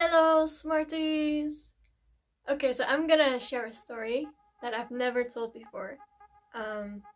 Hello, Smarties! Okay, so I'm gonna share a story that I've never told before.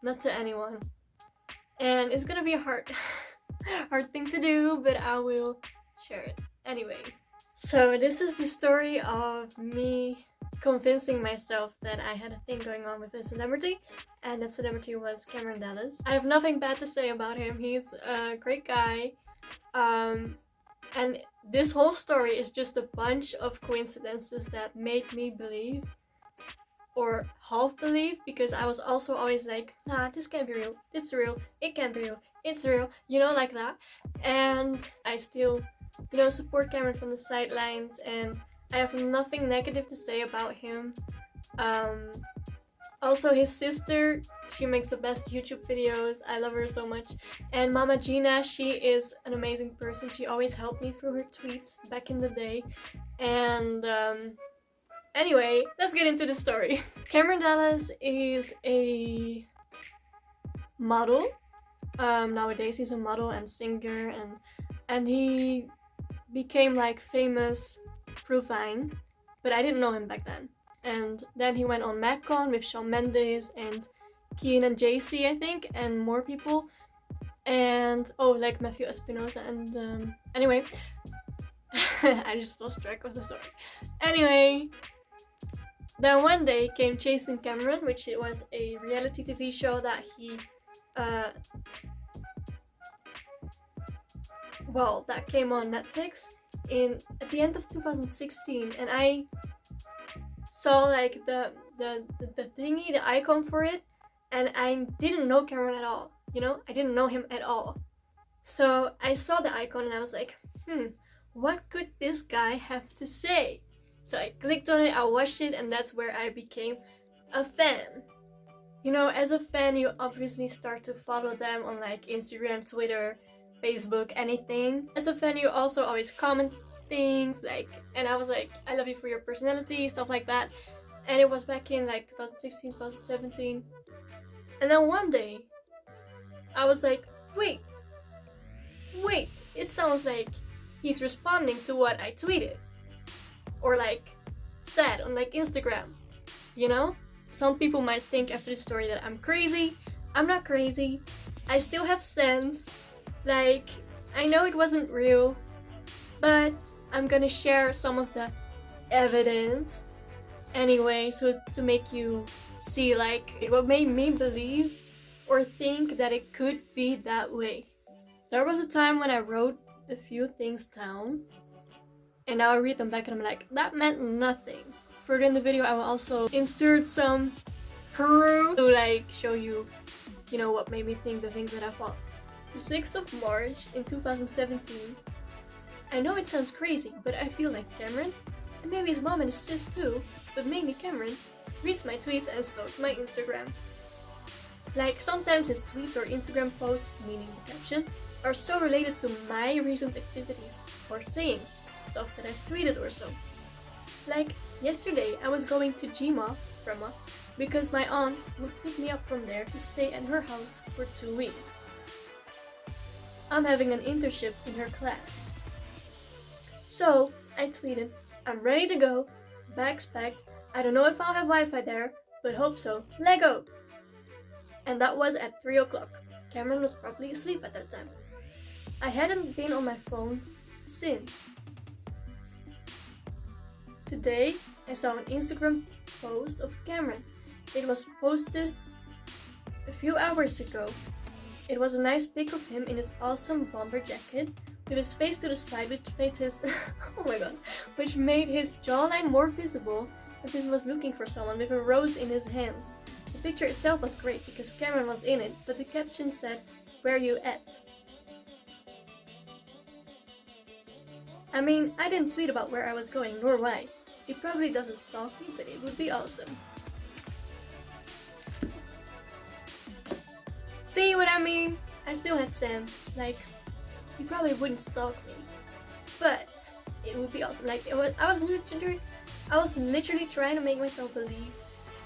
Not to anyone. And it's gonna be a hard, hard thing to do, but I will share it anyway. So this is the story of me convincing myself that I had a thing going on with a celebrity, and that celebrity was Cameron Dallas. I have nothing bad to say about him. He's a great guy. And this whole story is just a bunch of coincidences that made me believe, or half believe, because I was also always like, nah, this can't be real, it's real, it can't be real, it's real, like that. And I still, support Cameron from the sidelines, and I have nothing negative to say about him. Also, his sister, she makes the best YouTube videos. I love her so much. And Mama Gina, she is an amazing person. She always helped me through her tweets back in the day. And anyway, let's get into the story. Cameron Dallas is a model. Nowadays he's a model and singer, and he became like famous through Vine, but I didn't know him back then. And then he went on MacCon with Shawn Mendes and Keen and JC, I think, and more people. And like Matthew Espinosa. And anyway, I just lost track of the story. Anyway, then one day came Chasing Cameron, which it was a reality TV show that he that came on Netflix at the end of 2016, and I saw like the thingy, the icon for it, and I didn't know Cameron at all. I didn't know him at all. So I saw the icon and I was like, what could this guy have to say? So I clicked on it, I watched it, and that's where I became a fan. As a fan, you obviously start to follow them on like Instagram, Twitter, Facebook, anything. As a fan, you also always comment things like, and I was like, I love you for your personality, stuff like that. And it was back in like 2016, 2017. And then one day, I was like, wait, it sounds like he's responding to what I tweeted. Or like, said on like Instagram, Some people might think after this story that I'm crazy. I'm not crazy. I still have sense. Like, I know it wasn't real, but I'm gonna share some of the evidence anyway, so to make you see like what made me believe or think that it could be that way. There was a time when I wrote a few things down, and now I read them back and I'm like, that meant nothing. Further in the video, I will also insert some proof to like show you, what made me think the things that I thought. The 6th of March in 2017. I know it sounds crazy, but I feel like Cameron, and maybe his mom and his sis too, but mainly Cameron, reads my tweets and stalks my Instagram. Like, sometimes his tweets or Instagram posts, meaning the caption, are so related to my recent activities or sayings, stuff that I've tweeted or so. Like, yesterday I was going to Grandma, because my aunt would pick me up from there to stay at her house for 2 weeks. I'm having an internship in her class. So I tweeted, I'm ready to go, bags packed, I don't know if I'll have Wi-Fi there, but hope so, Lego! And that was at 3 o'clock. Cameron was probably asleep at that time. I hadn't been on my phone since. Today I saw an Instagram post of Cameron. It was posted a few hours ago. It was a nice pic of him in his awesome bomber jacket, with his face to the side, which made his which made his jawline more visible, as if he was looking for someone, with a rose in his hands. The picture itself was great because Cameron was in it, but the caption said, "Where you at?" I mean, I didn't tweet about where I was going, nor why. He probably doesn't stalk me, but it would be awesome. See what I mean? I still had sense. Like, he probably wouldn't stalk me, but it would be awesome. Like, I was literally trying to make myself believe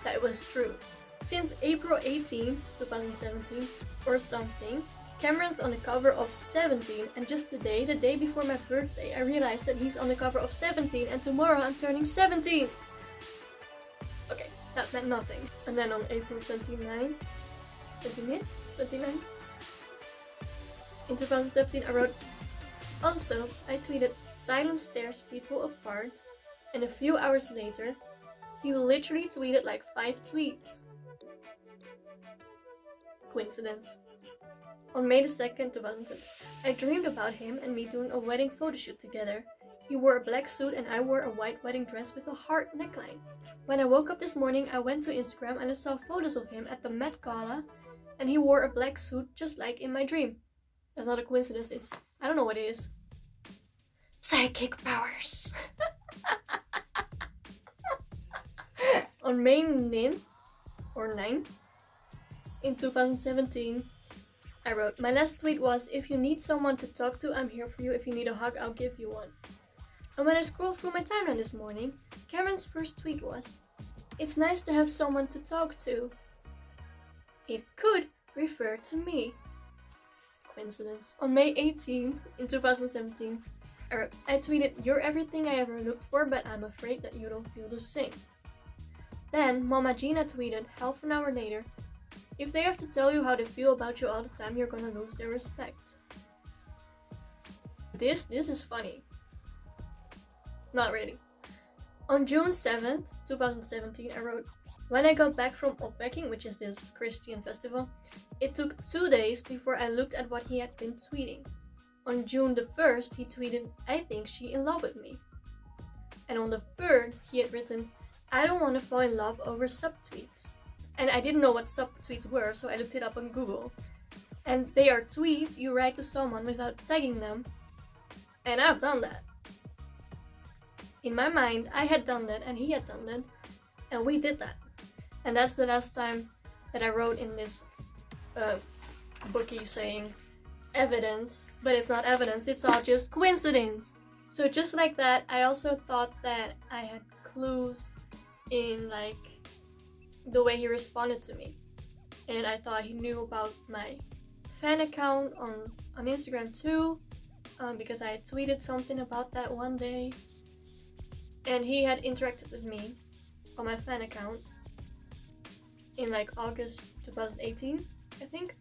that it was true. Since April 18, 2017 or something, Cameron's on the cover of 17, and just today, the day before my birthday, I realized that he's on the cover of 17, and tomorrow I'm turning 17! Okay, that meant nothing. And then on April 29, in 2017, I wrote, also, I tweeted, silence tears people apart, and a few hours later, he literally tweeted like 5 tweets. Coincidence. On May the 2nd, 2010, I dreamed about him and me doing a wedding photo shoot together. He wore a black suit and I wore a white wedding dress with a heart neckline. When I woke up this morning, I went to Instagram and I saw photos of him at the Met Gala, and he wore a black suit just like in my dream. That's not a coincidence, I don't know what it is. Psychic powers! On May 9th, in 2017, I wrote, my last tweet was, if you need someone to talk to, I'm here for you. If you need a hug, I'll give you one. And when I scrolled through my timeline this morning, Cameron's first tweet was, it's nice to have someone to talk to. It could refer to me. Coincidence. On May 18th, in 2017, I wrote, I tweeted, you're everything I ever looked for, but I'm afraid that you don't feel the same. Then, Mama Gina tweeted, half an hour later, if they have to tell you how they feel about you all the time, you're gonna lose their respect. This is funny. Not really. On June 7th, 2017, I wrote, when I got back from Opwekking, which is this Christian festival, it took 2 days before I looked at what he had been tweeting. On June the 1st, he tweeted, I think she in love with me. And on the 3rd, he had written, I don't want to fall in love over subtweets. And I didn't know what subtweets were, so I looked it up on Google. And they are tweets you write to someone without tagging them. And I've done that. In my mind, I had done that and he had done that. And we did that. And that's the last time that I wrote in this bookie saying evidence. But it's not evidence, it's all just coincidence. So just like that, I also thought that I had clues in like the way he responded to me. And I thought he knew about my fan account on Instagram too, because I had tweeted something about that one day. And he had interacted with me on my fan account in like August 2018, I think.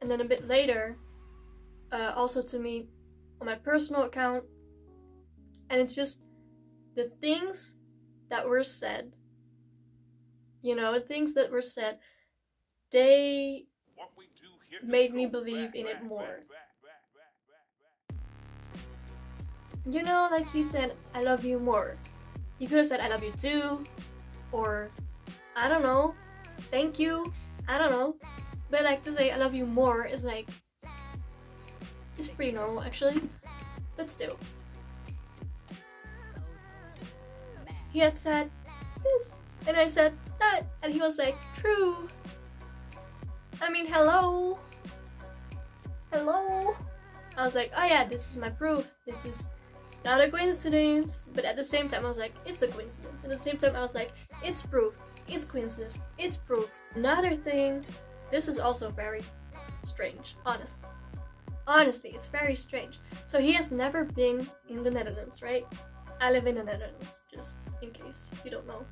And then a bit later, also to me on my personal account. And it's just the things that were said, you know, things that were said, they made me believe in it more. You know, like he said, I love you more. He could have said, I love you too, or, I don't know, thank you, I don't know. But like to say, I love you more is like, it's pretty normal actually, but still. He had said this, and I said that, and he was like, true. I mean, hello. Hello. I was like, oh yeah, this is my proof. This is not a coincidence. But at the same time, I was like, it's a coincidence. And at the same time, I was like, it's proof. It's coincidence. It's proof. Another thing, this is also very strange, honestly, it's very strange. So he has never been in the Netherlands, right? I live in the Netherlands, just in case you don't know.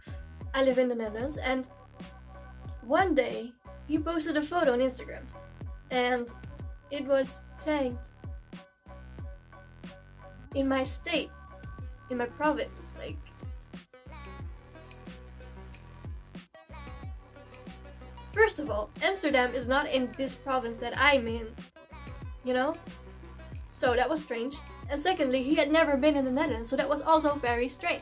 I live in the Netherlands, and one day he posted a photo on Instagram and it was tagged in my state, in my province, like. First of all, Amsterdam is not in this province that I'm in, you know? So that was strange. And secondly, he had never been in the Netherlands, so that was also very strange.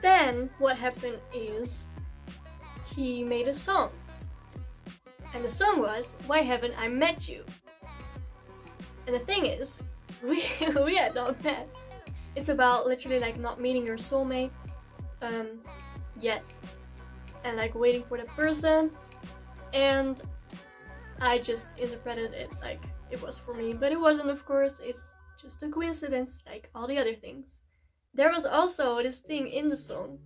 Then, what happened is, he made a song. And the song was, Why Haven't I Met You? And the thing is, we had not met. It's about literally like not meeting your soulmate yet. And like waiting for the person. And I just interpreted it like it was for me. But it wasn't, of course. It's just a coincidence like all the other things. There was also this thing in the song.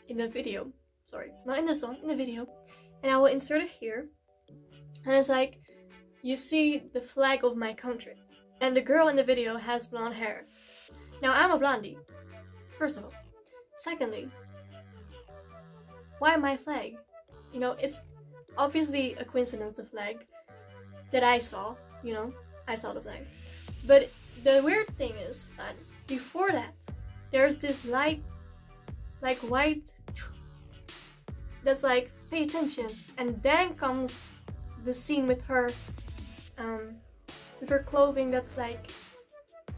In the video. Sorry, not in the song, in the video. And I will insert it here. And it's like, you see the flag of my country. And the girl in the video has blonde hair. Now, I'm a blondie, first of all. Secondly, why my flag? You know, it's obviously a coincidence, the flag that I saw, you know, I saw the flag. But the weird thing is that before that, there's this light, like white, that's like, pay attention. And then comes the scene with her clothing that's like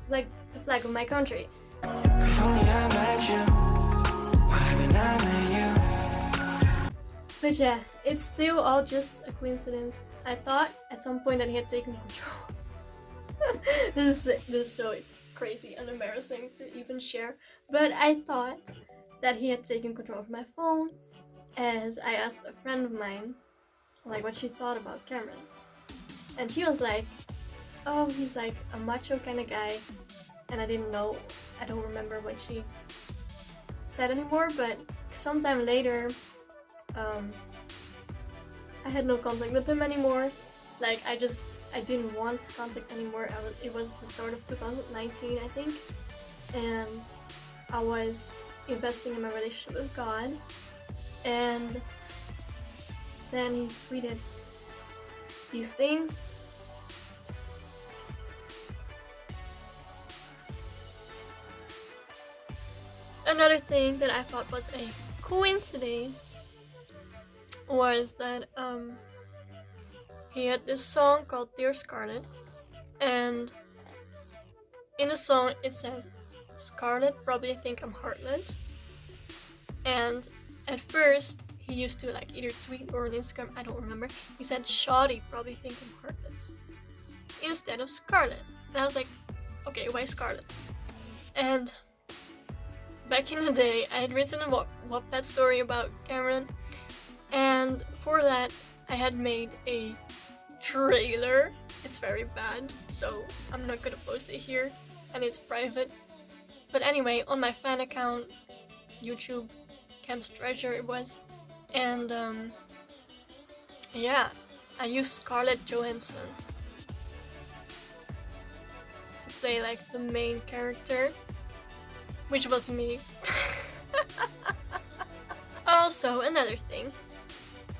the flag of my country. If only I met you, why haven't I met you? But yeah, it's still all just a coincidence. I thought at some point that he had taken control. This is so crazy and embarrassing to even share. But I thought that he had taken control of my phone, as I asked a friend of mine like what she thought about Cameron. And she was like, oh, he's like a macho kind of guy. And I didn't know, I don't remember what she said anymore, but sometime later, I had no contact with him anymore. Like, I didn't want contact anymore. It was the start of 2019, I think. And I was investing in my relationship with God. And then he tweeted these things. Another thing that I thought was a coincidence was that he had this song called Dear Scarlet, and in the song it says, Scarlet probably think I'm heartless. And at first he used to like either tweet or on Instagram, I don't remember, he said Shawty probably think I'm heartless instead of Scarlet. And I was like, okay, why Scarlet? And back in the day, I had written a Wattpad story about Cameron, and for that, I had made a trailer. It's very bad, so I'm not gonna post it here, and it's private. But anyway, on my fan account, YouTube, Cam's Treasure it was, and yeah, I used Scarlett Johansson to play like the main character, which was me. Also, another thing,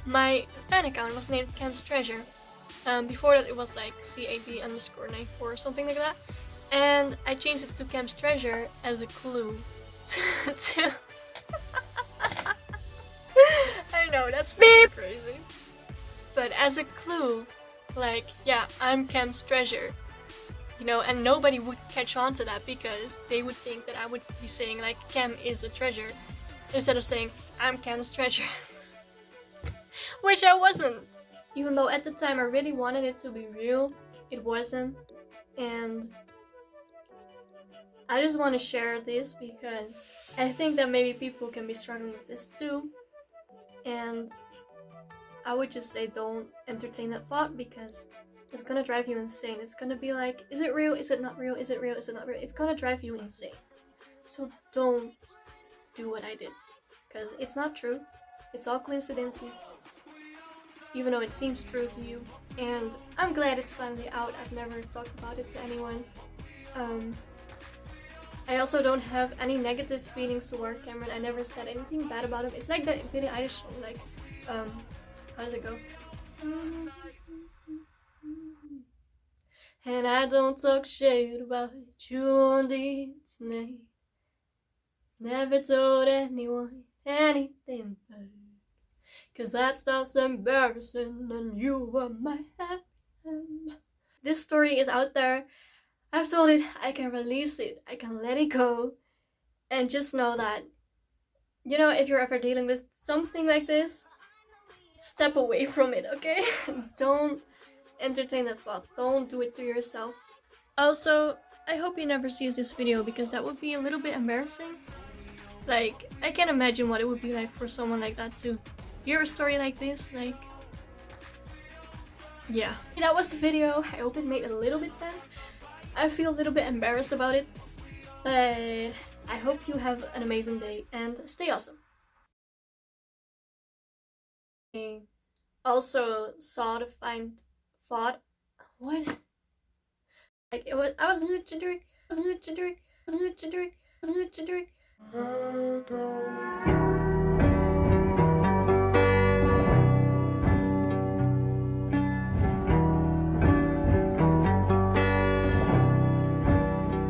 my fan account was named Cam's Treasure. Before that it was like CAD_94 or something like that. And I changed it to Cam's Treasure as a clue to I know, that's crazy. But as a clue, like, yeah, I'm Cam's Treasure. You know, and nobody would catch on to that because they would think that I would be saying like Cam is a treasure instead of saying I'm Cam's treasure. Which I wasn't. Even though at the time I really wanted it to be real, it wasn't. And I just want to share this because I think that maybe people can be struggling with this too. And I would just say don't entertain that thought because it's gonna drive you insane. It's gonna be like, is it real? Is it not real? Is it real? Is it not real? It's gonna drive you insane. So don't do what I did. Because it's not true. It's all coincidences. Even though it seems true to you. And I'm glad it's finally out. I've never talked about it to anyone. I also don't have any negative feelings toward Cameron. I never said anything bad about him. It's like that Billie Eilish song, like, how does it go? And I don't talk shit about you on the internet. Never told anyone anything but, cause that stuff's embarrassing and you are my hand. This story is out there. I've told it, I can release it, I can let it go. And just know that, you know, if you're ever dealing with something like this, step away from it, okay? Don't entertain that thought. Don't do it to yourself. Also, I hope he never sees this video because that would be a little bit embarrassing. Like, I can't imagine what it would be like for someone like that to hear a story like this, like... Yeah. That was the video. I hope it made a little bit sense. I feel a little bit embarrassed about it, but I hope you have an amazing day and stay awesome. also saw the find thought what like it was I was literally